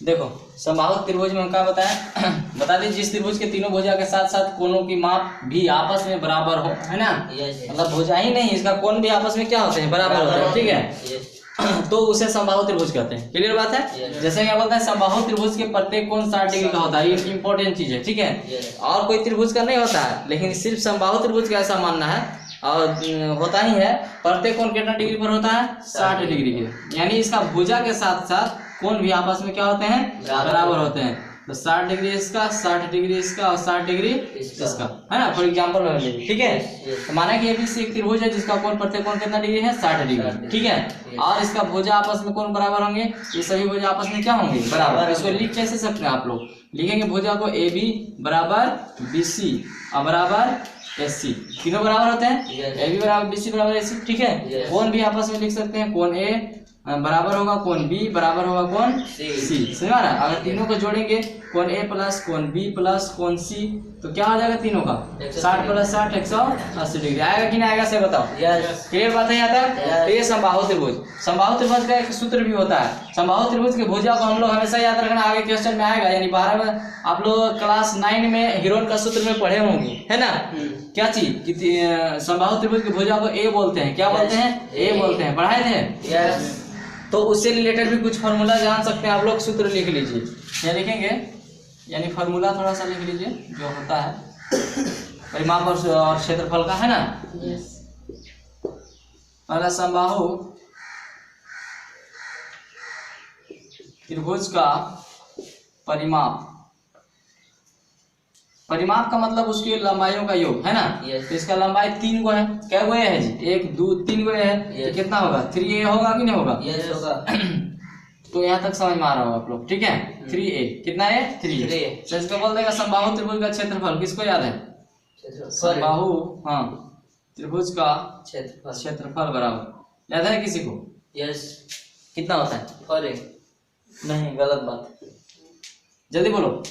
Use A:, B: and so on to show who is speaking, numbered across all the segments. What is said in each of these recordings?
A: देखो समबाहु त्रिभुज में हम क्या बताया बता दें, जिस त्रिभुज के तीनों भुजा के साथ साथ कोणों की माप भी आपस में बराबर हो, है ना। मतलब भुजा ही नहीं, इसका कोण भी आपस में क्या होते हैं, बराबर होते हैं, ठीक है। तो उसे समबाहु त्रिभुज कहते हैं। क्लियर बात है। जैसे क्या बोलता है, समबाहु त्रिभुज के प्रत्येक कोण 60 डिग्री का होता है। ये इंपॉर्टेंट चीज है, ठीक है। और कोई त्रिभुज का नहीं होता है, लेकिन सिर्फ समबाहु त्रिभुज का ऐसा मानना है, और होता ही है। प्रत्येक कोण कितना डिग्री पर होता है, 60 डिग्री के। यानी इसका भुजा के साथ साथ कोण भी आपस में क्या होते हैं, बराबर होते हैं। तो 60 डिग्री इसका, 60 डिग्री इसका और 60 डिग्री इसका, है ना। फॉर एग्जाम्पल में ले, ठीक है। तो माना कि एबीसी एक त्रिभुज है जिसका कोण प्रत्येक कोण कितना डिग्री है, 60 डिग्री, ठीक है। और इसका भुजा आपस में कोण बराबर होंगे, ये सभी भुजा आपस में क्या होंगे, बराबर। इसको लिख कैसे सकते हैं आप लोग, लिखेंगे भुजा को ए बी बराबर बी सी और बराबर एस सी, तीनों बराबर होते हैं। ए बी बराबर बी सी बराबर एस सी, ठीक है। कोण भी आपस में लिख सकते हैं, कोण ए बराबर होगा कोण बी बराबर होगा कोण सी, समझ आ रहा है। अगर तीनों को जोड़ेंगे, कोण ए प्लस कोण बी प्लस कोण सी, तो क्या हो जाएगा तीनों का, 60 प्लस 60 180 डिग्री आएगा कि नहीं आएगा, से बताओ। क्लियर बात है यहाँ तक। तो ये समबाहु त्रिभुज, समबाहु त्रिभुज का एक सूत्र भी होता है। समबाहु त्रिभुज की भुजा को हम लोग हमेशा याद रखना, आगे क्वेश्चन में आएगा। यानी 12 में आप लोग क्लास 9 में हीरोन का सूत्र में पढ़े होंगे, है ना। क्या चीज, समबाहु त्रिभुज की भुजा को ए बोलते हैं, क्या बोलते हैं, ए बोलते हैं, पढ़ाए थे। तो उससे रिलेटेड भी कुछ फार्मूला जान सकते हैं आप लोग, सूत्र लिख लीजिए। यहाँ लिखेंगे, यानी फार्मूला थोड़ा सा लिख लीजिए जो होता है परिमाप और क्षेत्रफल का, है ना। पहला समबाहु त्रिभुज का परिमाप, परिमाप का मतलब उसकी लंबाइयों का योग, है ना। तो इसका लंबाई 3 गो है, क्या गो है जी, 1 2 3 गो है। तो कितना होगा, 3a होगा कि नहीं होगा, होगा। तो यहाँ तक समझ में आ रहा होगा आप लोग, ठीक है। 3a कितना है, 3a। तो इसको बोल देगा समबाहु त्रिभुज का क्षेत्रफल, किसको याद है, समबाहु, हाँ, त्रिभुज का क्षेत्रफल बराबर, याद है किसी को,
B: यस।
A: कितना होता है,
B: 4a।
A: नहीं, गलत बात, जल्दी बोलो,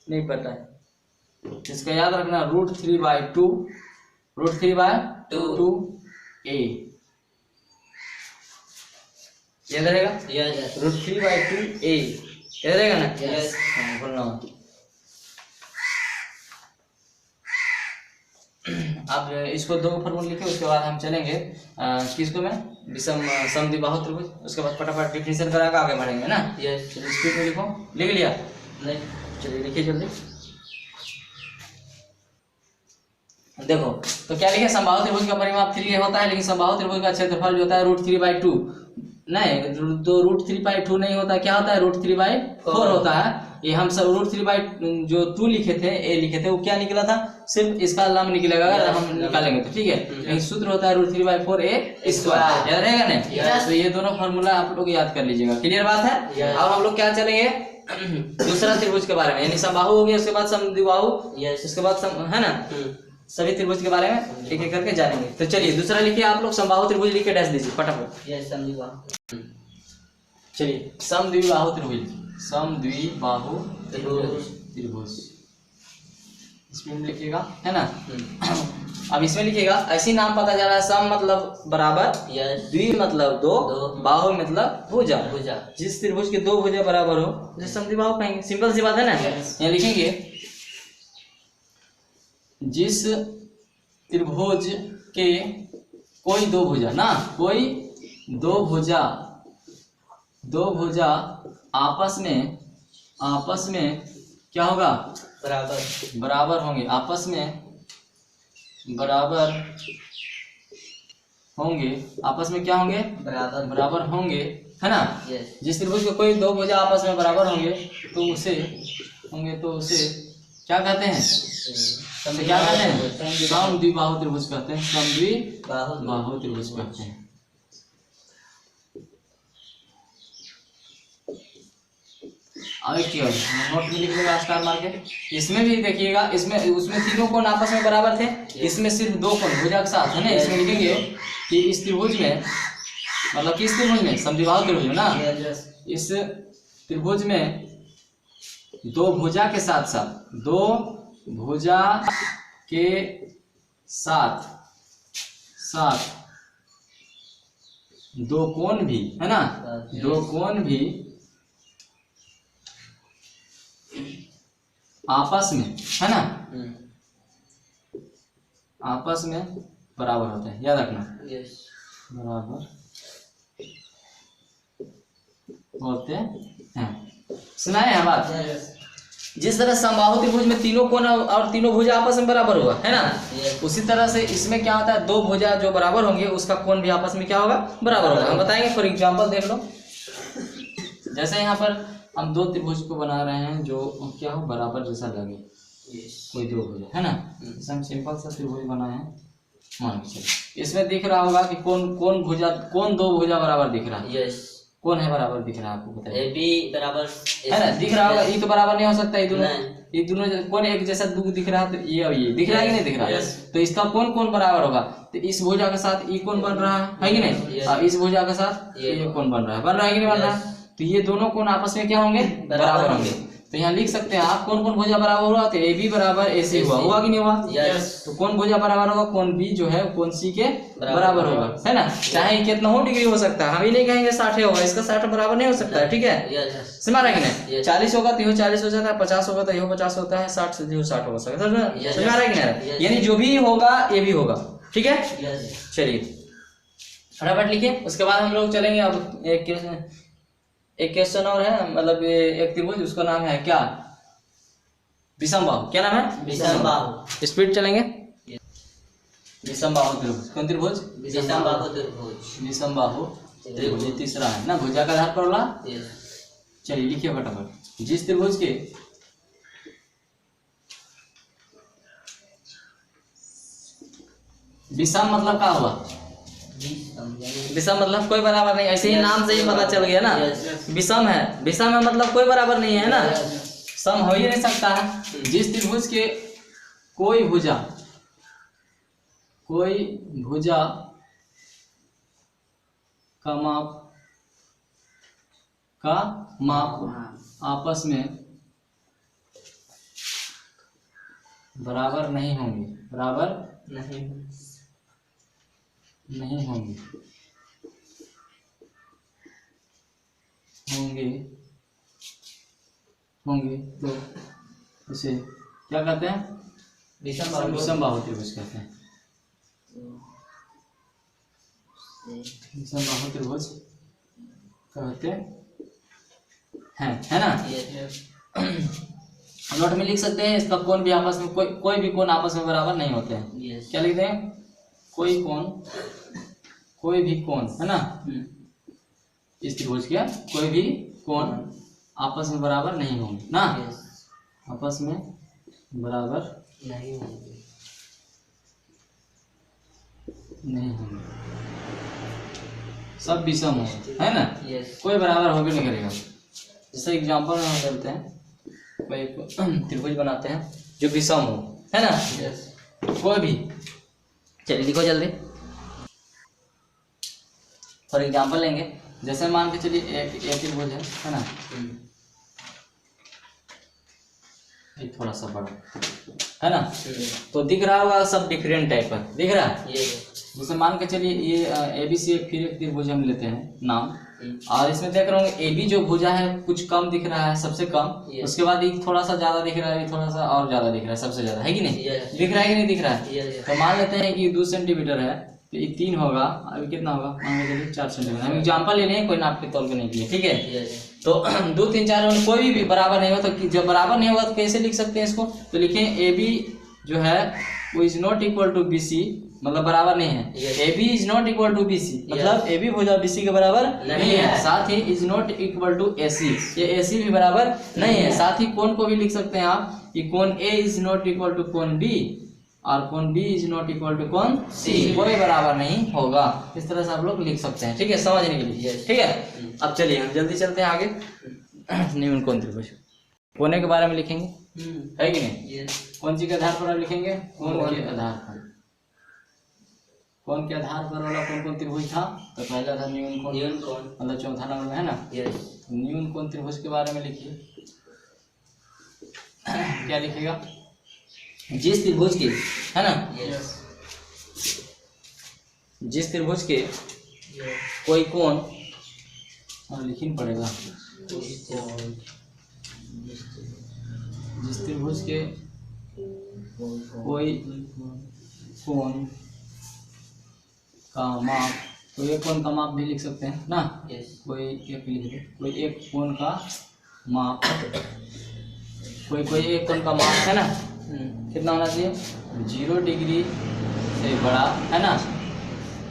A: नहीं पता है। इसका याद रखना, √3/2, √3/2 a, याद रहेगा, √3/2 a, याद रहेगा ना,
B: यस।
A: बोलना। आप इसको 2 फॉर्मूला लिखे, उसके बाद हम चलेंगे किसको में, विषम समद्विबाहु त्रिभुज। उसके बाद फटाफट डिफिनेशन करा के आगे बढ़ेंगे ना।
B: यस।
A: चलिए स्क्रीन में लिखो, लिख लिया,
B: नहीं,
A: चलिए लिखिए जल्दी। देखो तो क्या लिखे, समबाहु त्रिभुज का परिमाप 3a होता है, लेकिन समबाहु त्रिभुज का क्षेत्रफल जो होता है √3/2, नहीं तो √3/2 नहीं होता, क्या होता है, √3/4 होता है। ये हम सब √3/2 लिखे थे, a लिखे थे, वो क्या निकला था, सिर्फ इसका लंब निकलेगा अगर हम निकालेंगे तो, ठीक है। लेकिन सूत्र होता है √3/4 a², याद रहेगा ना। तो ये दोनों फार्मूला आप लोग याद कर लीजिएगा। क्लियर बात है। अब हम लोग क्या चलेंगे दूसरा त्रिभुज के बारे में, यानी समबाहु हो गया, उसके बाद समद्विबाहु, उसके बाद है ना, सभी त्रिभुज के बारे में एक एक करके जानेंगे। तो चलिए दूसरा लिखिए आप लोग, समबाहु त्रिभुज लिख के डैश दीजिए फटाफट।
B: यस, समद्विबाहु।
A: चलिए समद्विबाहु त्रिभुज, समद्विबाहु त्रिभुज इसमें लिखिएगा, है ना। अब इसमें लिखिएगा, ऐसी नाम पता जा रहा है, सम मतलब बराबर, द्वि मतलब दो, बाहु मतलब भुजा। जिस त्रिभुज के 2 भुजा बराबर हो उसे समद्विबाहु कहेंगे, सिंपल सी बात है ना। यहाँ लिखेंगे, जिस त्रिभुज के कोई 2 भुजा ना, कोई 2 भुजा आपस में क्या होगा, बराबर होंगे, आपस में बराबर होंगे, आपस में क्या होंगे, बराबर होंगे, है ना। जिस त्रिभुज के कोई 2 भुजा आपस में बराबर होंगे तो उसे क्या कहते हैं, क्या कहते हैं, समद्विबाहु त्रिभुज कहते हैं, समद्विबाहु त्रिभुज कहते हैं। आगे की ओर नोट में लिख लेगा स्टार मार के। इसमें भी देखिएगा, इसमें उसमें तीनों कोण आपस में बराबर थे, इसमें सिर्फ 2 कोण भुजा के साथ, है ना। इसमें लिखेंगे कि इस त्रिभुज में, मतलब किस त्रिभुज में, समद्विबाहु त्रिभुज में ना, इस त्रिभुज में 2 भुजा के साथ 2 कोण भी, है ना, 2 कोण भी आपस में, है ना, आपस में बराबर होते हैं, याद रखना। बराबर होते हैं, सुनाए हैं बात। जिस तरह समबाहु त्रिभुज में तीनों कोण और तीनों भुजा आपस में बराबर होगा, है ना, उसी तरह से इसमें क्या होता है, दो भुजा जो बराबर होंगे उसका कोण भी आपस में क्या होगा, बराबर होगा। हम बताएंगे, फॉर एग्जांपल देख लो, जैसे यहाँ पर हम दो त्रिभुज को बना रहे हैं जो क्या हो, बराबर जैसा लगे, कोई दो भुजा, है ना। जैसे हम सिंपल सा त्रिभुज बनाए हैं, मान के चलिए इसमें दिख रहा होगा कि कौन भुजा, कौन दो भुजा बराबर दिख रहा है, कौन है बराबर दिख रहा है आपको, बताइए।
B: ए बी बराबर
A: है ना, दिख रहा होगा, ये तो बराबर नहीं हो सकता, ये दोनों कौन एक जैसा दो दिख रहा है, तो ये और ये दिख रहा है कि नहीं दिख रहा है, तो इसका कौन बराबर होगा, तो इस भुजा के साथ ये कौन बन रहा है कि नहीं, और इस भुजा के साथ ये कौन बन रहा है कि नहीं बन रहा है, तो ये दोनों कोण आपस में क्या होंगे, बराबर होंगे। तो यहाँ लिख सकते हैं आप कौन भुजा बराबर हुआ, तो ए बी बराबर ए सी हुआ कि नहीं हुआ, तो कौन भुजा बराबर होगा, कौन बी जो है कौन सी के बराबर होगा, है ना, चाहे कितना हो डिग्री हो सकता है, हम ही नहीं कहेंगे 60 होगा, इसका 60 बराबर नहीं हो सकता है, ठीक है, समझ रहा है कि नहीं। 40 होगा तो ये 40 हो जाता है, 50 होगा तो ये 50 होता है, 60 से 60 हो सकता है, समझ रहा है कि नहीं, यानी जो भी होगा ये भी होगा, ठीक है। चलिए फटाफट लिखिए, उसके बाद हम लोग चलेंगे। अब एक क्वेश्चन और है, मतलब एक त्रिभुज, उसका नाम है क्या, विषमबाहु, क्या नाम है, विषमबाहु। स्पीड चलेंगे, विषमबाहु त्रिभुज, कौन त्रिभुज,
B: विषमबाहु त्रिभुज,
A: विषमबाहु त्रिभुज, ये तीसरा है ना, भुजा का आधार पर वाला। चलिए लिखिए फटाफट, जिस त्रिभुज के विषम मतलब क्या हुआ, विषम मतलब कोई बराबर नहीं, ऐसे ही नाम से ही पता चल गया ना, विषम है, विषम है मतलब कोई बराबर नहीं है ना, सम हो ही नहीं सकता है। जिस त्रिभुज के कोई भुजा का माप आपस में बराबर नहीं होंगे, बराबर नहीं होंगे तो इसे क्या कहते हैं, विषमबाहु त्रिभुज कहते हैं, विषमबाहु त्रिभुज कहते हैं, है ना। नोट में लिख सकते हैं, इसका कोण भी आपस में कोई भी कोण आपस में बराबर नहीं होते हैं। क्या लिखते हैं, कोई भी कोण, है ना, इस त्रिभुज के कोई भी कोण आपस में बराबर नहीं होंगे ना, आपस में बराबर नहीं होंगे, सब विषम होंगे, है ना, कोई बराबर हो भी नहीं करेगा। जैसे एग्जांपल में हम करते हैं, कोई त्रिभुज बनाते हैं जो विषम हो, है ना, कोई भी, चलिए लिखो जल्दी। फॉर एग्जांपल लेंगे, जैसे मान के चलिए एक त्रिभुज है ना, ये थोड़ा सा बड़ा है ना, तो दिख रहा होगा सब डिफरेंट टाइप का दिख रहा है। जैसे मान के चलिए ये ABC फिर एक त्रिभुज हम लेते हैं नाम, और इसमें देख रहे होंगे AB जो भुजा है कुछ कम दिख रहा है, सबसे कम, उसके बाद ये थोड़ा सा ज्यादा दिख रहा है, ये थोड़ा सा और ज्यादा दिख रहा है, सबसे ज्यादा, है कि नहीं, दिख रहा है कि नहीं दिख रहा है। तो मान लेते हैं कि 2 सेंटीमीटर है, तो ये 3 होगा, अभी कितना होगा, मान के चलिए 4 सेंटीमीटर, हम एग्जाम्पल ले लें, कोई नाप के तौल के नहीं किए, ठीक है। तो 2, 3, 4 कोई भी बराबर नहीं होगा, तो जब बराबर नहीं होगा तो कैसे लिख सकते हैं इसको, तो लिखें AB जो है वो is not equal to BC, मतलब बराबर नहीं है, AB is not equal to BC, मतलब AB भुजा BC के बराबर नहीं है, साथ ही is not equal to AC, ये AC भी बराबर नहीं है। साथ ही कोण को भी लिख सकते हैं आप कि कोण A is not equal to कोण B, और कोण B is not equal to कोण C, कोई बराबर नहीं होगा। इस तरह से आप लोग लिख सकते हैं, ठीक है, समझने के लिए, ठीक है। अब चलिए हम जल्दी चलते हैं आगे। न्यून कोण त्रिभुज, कोने के बारे में लिखेंगे, है कि नहीं, कौन सी के आधार पर आप लिखेंगे, कोण के आधार पर, कोण के आधार पर वाला कौन त्रिभुज था, तो पहला था न्यून कोण, मतलब चौथा नंबर में है ना, न्यून कोण त्रिभुज के बारे में लिखिए। क्या लिखिएगा, जिस त्रिभुज के, है ना, जिस त्रिभुज के कोई कोण, और लिखना पड़ेगा, जिस त्रिभुज के कोई कोण का माप, कोई एक कोण का माप भी लिख सकते हैं ना,
B: यस
A: कोई एक लिख दे, कोई एक कोण का माप, कोई एक कोण का माप है ना, कितना होना चाहिए 0 डिग्री से बड़ा है ना,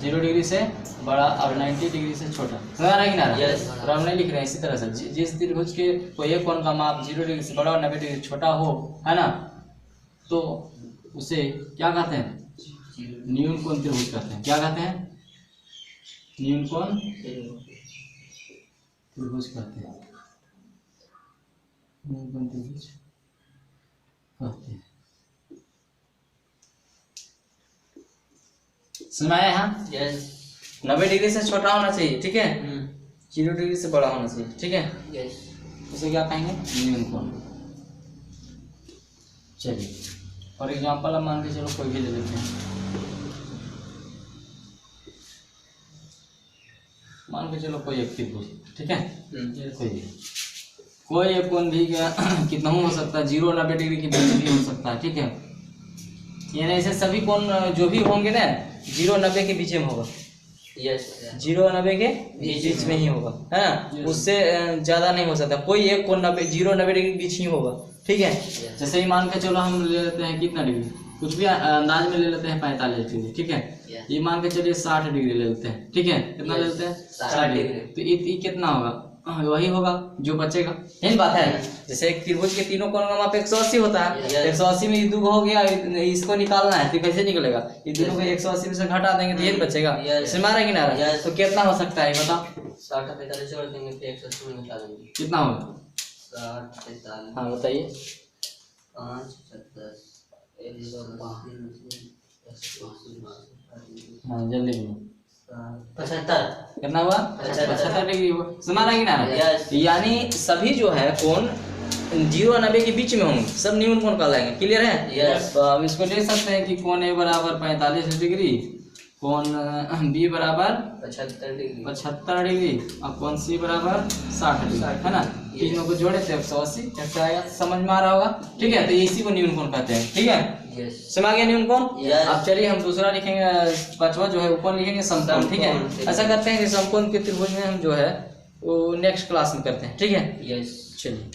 A: 0 डिग्री से बड़ा और 90 डिग्री से छोटा, समझ आ रहा है कि ना?
B: Yes.
A: और हम नहीं लिख रहे हैं इसी तरह से जिस त्रिभुज के कोई एक कोण का माप 0 डिग्री से बड़ा और 90 डिग्री से छोटा हो, है ना, तो उसे क्या कहते हैं? न्यून कोण त्रिभुज कहते हैं। क्या कहते हैं? न्यून कोण त्रिभुज कहते हैं। न्यून कोण त्रिभुज कहते हैं। समझ आया यहाँ?
B: यस
A: 90 डिग्री से छोटा होना चाहिए, ठीक है, 0 डिग्री से बड़ा होना चाहिए, ठीक है,
B: यस
A: उसे क्या कहेंगे? न्यून कोण। चलिए फॉर एग्जाम्पल हम मान के चलो कोई भी ले लेते हैं, मान के चलो कोई एक त्रिभुज, ठीक है, कोई एक कोण भी क्या कितना हो सकता है, 0 और 90 डिग्री के बीच भी हो सकता है, ठीक है, यानी ऐसे सभी कोण जो भी होंगे ना 0 और 90 के बीच में होगा,
B: यस
A: 0 और 90 के बीच में ही होगा, है ना, उससे ज्यादा नहीं हो सकता, कोई एक कोण 0 और 90 डिग्री के बीच ही होगा, ठीक है। जैसे ही मान के चलो हम ले लेते हैं कितना डिग्री, कुछ भी अंदाज में ले लेते हैं 45 डिग्री, ठीक है, ये मान के चलिए 60 डिग्री ले लेते हैं, ठीक है, कितना ले लेते हैं 60 डिग्री, तो ये कितना होगा? वही होगा जो बचेगा, यही बात है। जैसे एक त्रिभुज के तीनों कोण का माप 180 होता है, 180 में ये दो हो गया, इसको निकालना है तो कैसे निकलेगा? ये दोनों को 180 में से घटा देंगे तो ये बचेगा, समझ आ रहा है कि ना? तो कितना हो सकता है बताओ?
B: 60 45 जोड़ देंगे फिर 180 में निकाल देंगे,
A: कितना होगा?
B: 60 45
A: हाँ बताइए।
B: 5 10
A: हाँ जल्दी बोलो।
B: 75
A: कितना हुआ? 75 डिग्री हुआ, समझ आ रहा है कि ना? यानी सभी जो है कोण 0 और 90 के बीच में होंगे, सब न्यून कोण कहलाएंगे, क्लियर है?
B: यस।
A: तो अब इसको ले सकते हैं कि कोण ए बराबर 45 डिग्री, कोण बी बराबर
B: 75 डिग्री
A: 75 डिग्री और कोण सी बराबर 60 डिग्री, है ना, तीनों को जोड़े तो 180 कैसे आएगा? समझ में आ रहा होगा, ठीक है, तो इसी को न्यून कोण कहते हैं, ठीक है,
B: यस
A: समझ आ गया न्यून कोण?
B: Yes.
A: अब चलिए हम दूसरा लिखेंगे, पांचवा जो है वो कोण लिखेंगे समकोण, ठीक है, ऐसा करते हैं कि समकोण के त्रिभुज में हम जो है वो नेक्स्ट क्लास में करते हैं, ठीक है,
B: यस
A: चलिए।